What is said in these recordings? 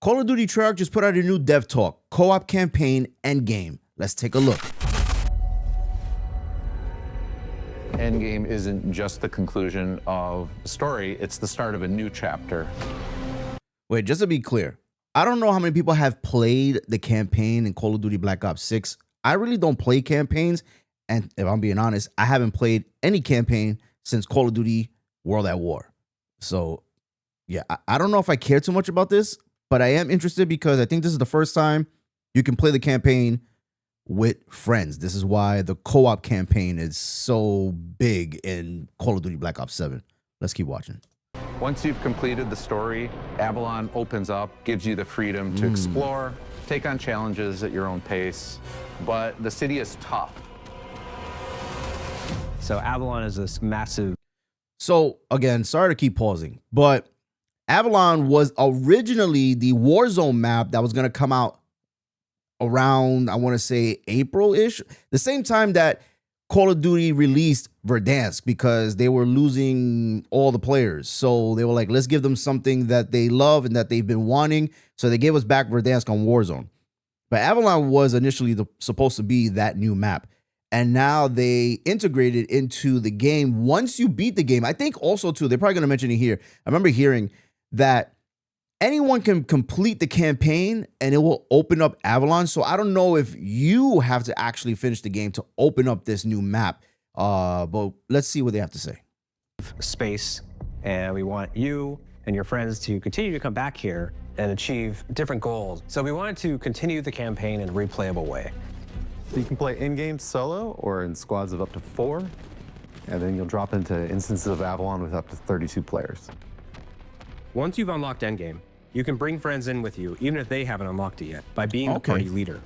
Call of Duty Treyarch just put out a new Dev Talk, co-op campaign, Endgame. Let's take a look. Endgame isn't just the conclusion of the story, it's the start of a new chapter. Wait, just to be clear, I don't know how many people have played the campaign in Call of Duty Black Ops 6. I really don't play campaigns, and if I'm being honest, I haven't played any campaign since Call of Duty World at War. So, yeah, I don't know if I care too much about this, but I am interested because I think this is the first time you can play the campaign with friends. This is why the co-op campaign is so big in Call of Duty Black Ops 7. Let's keep watching. Once you've completed the story, Avalon opens up, gives you the freedom to explore, take on challenges at your own pace, but the city is tough. So Avalon is this massive... So, again, sorry to keep pausing, but Avalon was originally the Warzone map that was going to come out around, I want to say, April-ish, the same time that Call of Duty released Verdansk, because they were losing all the players. So they were like, let's give them something that they love and that they've been wanting. So they gave us back Verdansk on Warzone. But Avalon was initially supposed to be that new map. And now they integrated into the game once you beat the game. I think also, too, they're probably going to mention it here. I remember hearing that anyone can complete the campaign and it will open up Avalon. So I don't know if you have to actually finish the game to open up this new map. But let's see what they have to say. Space, and we want you and your friends to continue to come back here and achieve different goals. So we wanted to continue the campaign in a replayable way. You can play in-game solo or in squads of up to 4, and then you'll drop into instances of Avalon with up to 32 players. Once you've unlocked Endgame, you can bring friends in with you, even if they haven't unlocked it yet, by being the party leader.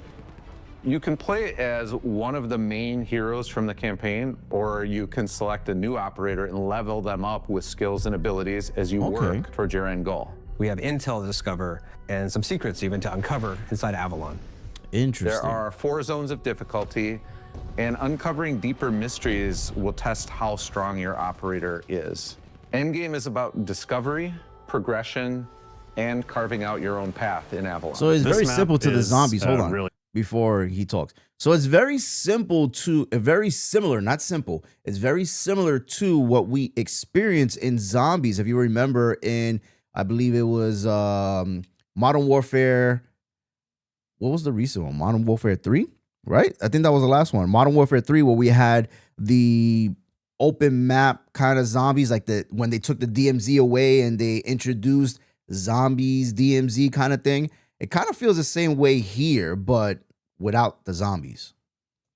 You can play as one of the main heroes from the campaign, or you can select a new operator and level them up with skills and abilities as you work towards your end goal. We have intel to discover and some secrets even to uncover inside Avalon. Interesting. There are 4 zones of difficulty, and uncovering deeper mysteries will test how strong your operator is. Endgame is about discovery, progression, and carving out your own path in Avalon. So it's very simple to the zombies. Hold on, before he talks. So it's very simple to, very similar, not simple. It's very similar to what we experience in zombies. If you remember in, I believe it was Modern Warfare. What was the recent one? Modern Warfare 3, right? I think that was the last one. Modern Warfare 3, where we had the open map kind of zombies, like when they took the DMZ away and they introduced zombies, DMZ kind of thing. It kind of feels the same way here, but without the zombies.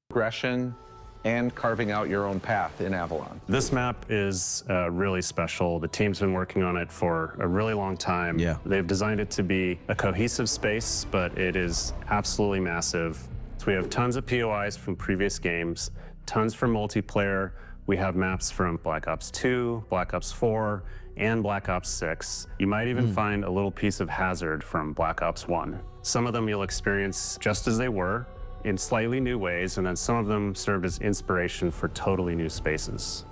Progression and carving out your own path in Avalon. This map is really special. The team's been working on it for a really long time. Yeah. They've designed it to be a cohesive space, but it is absolutely massive. So we have tons of POIs from previous games, tons for multiplayer. We have maps from Black Ops 2, Black Ops 4, and Black Ops 6. You might even find a little piece of Hazard from Black Ops 1. Some of them you'll experience just as they were, in slightly new ways, and then some of them served as inspiration for totally new spaces.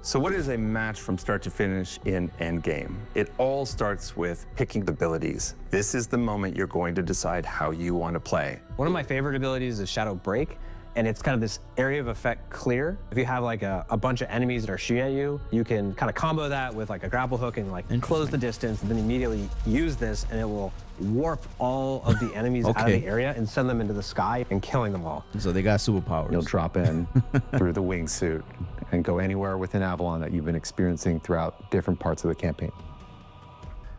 So what is a match from start to finish in Endgame? It all starts with picking the abilities. This is the moment you're going to decide how you want to play. One of my favorite abilities is Shadow Break, and it's kind of this area of effect clear. If you have like a bunch of enemies that are shooting at you, you can kind of combo that with like a grapple hook and like close the distance, and then immediately use this, and it will warp all of the enemies out of the area and send them into the sky and killing them all. So they got superpowers. You'll drop in through the wingsuit and go anywhere within Avalon that you've been experiencing throughout different parts of the campaign.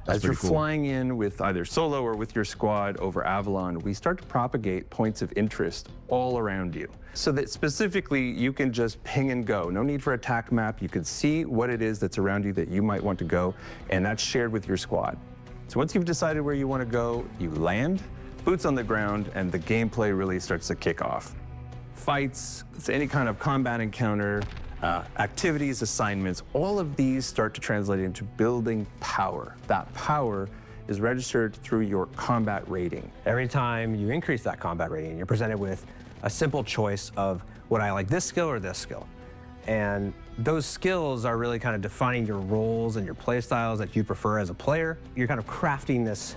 As you're flying in with either solo or with your squad over Avalon, we start to propagate points of interest all around you. So that specifically, you can just ping and go. No need for a attack map. You can see what it is that's around you that you might want to go, and that's shared with your squad. So once you've decided where you want to go, you land, boots on the ground, and the gameplay really starts to kick off. Fights, any kind of combat encounter, activities, assignments, all of these start to translate into building power. That power is registered through your combat rating. Every time you increase that combat rating, you're presented with a simple choice of, would I like this skill or this skill? And those skills are really kind of defining your roles and your play styles that you prefer as a player. You're kind of crafting this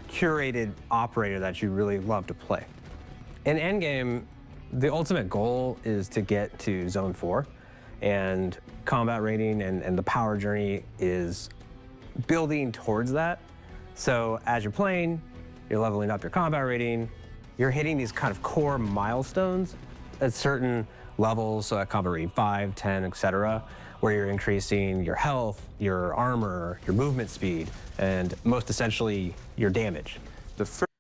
curated operator that you really love to play. In Endgame, the ultimate goal is to get to Zone 4, and combat rating and the power journey is building towards that. So as you're playing, you're leveling up your combat rating, you're hitting these kind of core milestones at certain levels, so at combat rating 5, 10, etc., where you're increasing your health, your armor, your movement speed, and most essentially, your damage.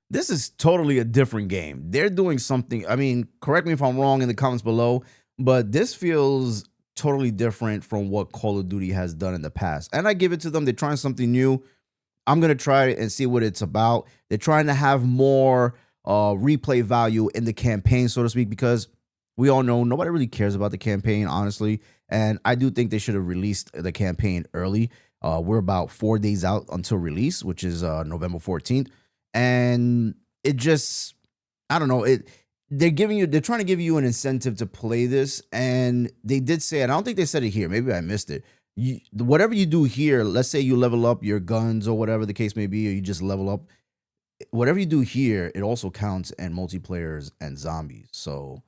This is totally a different game. They're doing something, I mean, correct me if I'm wrong in the comments below, but this feels totally different from what Call of Duty has done in the past. And I give it to them. They're trying something new. I'm going to try it and see what it's about. They're trying to have more replay value in the campaign, so to speak, because we all know nobody really cares about the campaign, honestly. And I do think they should have released the campaign early. We're about 4 days out until release, which is November 14th. And it just, I don't know, they're trying to give you an incentive to play this. And they did say it. I don't think they said it here. Maybe I missed it. Whatever you do here, let's say you level up your guns or whatever the case may be, or you just level up, whatever you do here, it also counts in multiplayers and zombies. So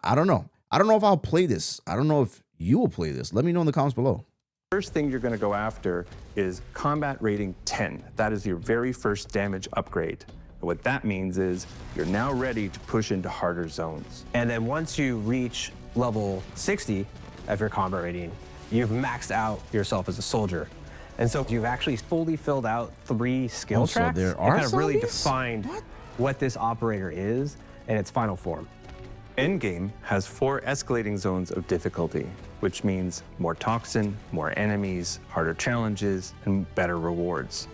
I don't know. I don't know if I'll play this. I don't know if you will play this. Let me know in the comments below. First thing you're going to go after is combat rating 10. That is your very first damage upgrade. And what that means is you're now ready to push into harder zones. And then once you reach level 60 of your combat rating, you've maxed out yourself as a soldier. And so you've actually fully filled out 3 skill tracks. So there are and kind of really zombies? defined what this operator is in its final form. Endgame has 4 escalating zones of difficulty, which means more toxin, more enemies, harder challenges, and better rewards.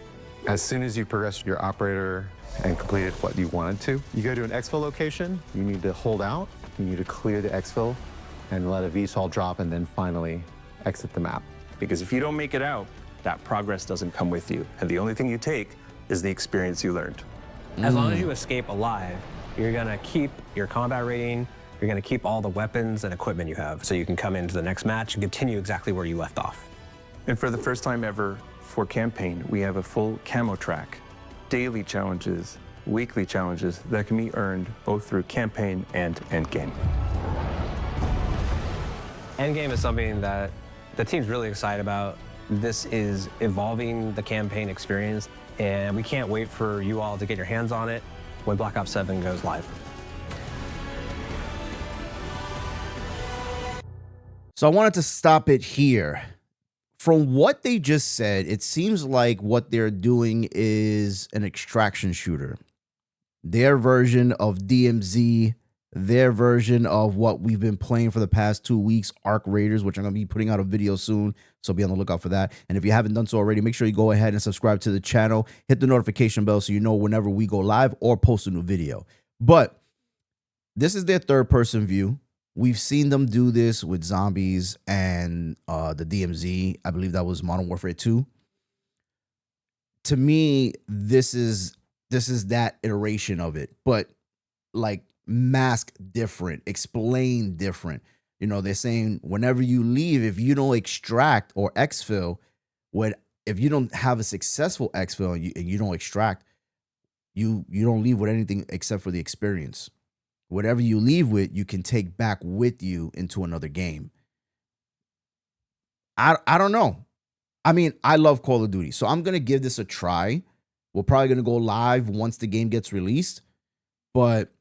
As soon as you progress your operator and completed what you wanted to, you go to an exfil location, you need to hold out, you need to clear the exfil and let a VSOL drop and then finally exit the map. Because if you don't make it out, that progress doesn't come with you. And the only thing you take is the experience you learned. As long as you escape alive, you're gonna keep your combat rating, you're gonna keep all the weapons and equipment you have, so you can come into the next match and continue exactly where you left off. And for the first time ever for campaign, we have a full camo track, daily challenges, weekly challenges that can be earned both through campaign and endgame. Endgame is something that the team's really excited about. This is evolving the campaign experience, and we can't wait for you all to get your hands on it when Black Ops 7 goes live. So I wanted to stop it here. From what they just said, it seems like what they're doing is an extraction shooter. Their version of DMZ, their version of what we've been playing for the past 2 weeks, Arc Raiders, which I'm going to be putting out a video soon, so be on the lookout for that. And if you haven't done so already, make sure you go ahead and subscribe to the channel, hit the notification bell so you know whenever we go live or post a new video. But this is their third-person view. We've seen them do this with zombies and the DMZ. I believe that was Modern Warfare 2. To me, this is that iteration of it, but like mask different, explain different. You know, they're saying whenever you leave, if you don't extract or exfil, if you don't have a successful exfil and you don't extract, you don't leave with anything except for the experience. Whatever you leave with, you can take back with you into another game. I don't know. I mean, I love Call of Duty, so I'm going to give this a try. We're probably going to go live once the game gets released, but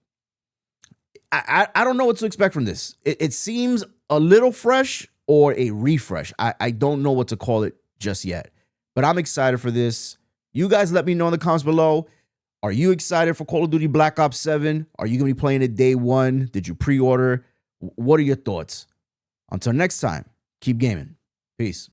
I don't know what to expect from this. It seems a little fresh or a refresh. I don't know what to call it just yet, but I'm excited for this. You guys let me know in the comments below. Are you excited for Call of Duty Black Ops 7? Are you going to be playing it day one? Did you pre-order? What are your thoughts? Until next time, keep gaming. Peace.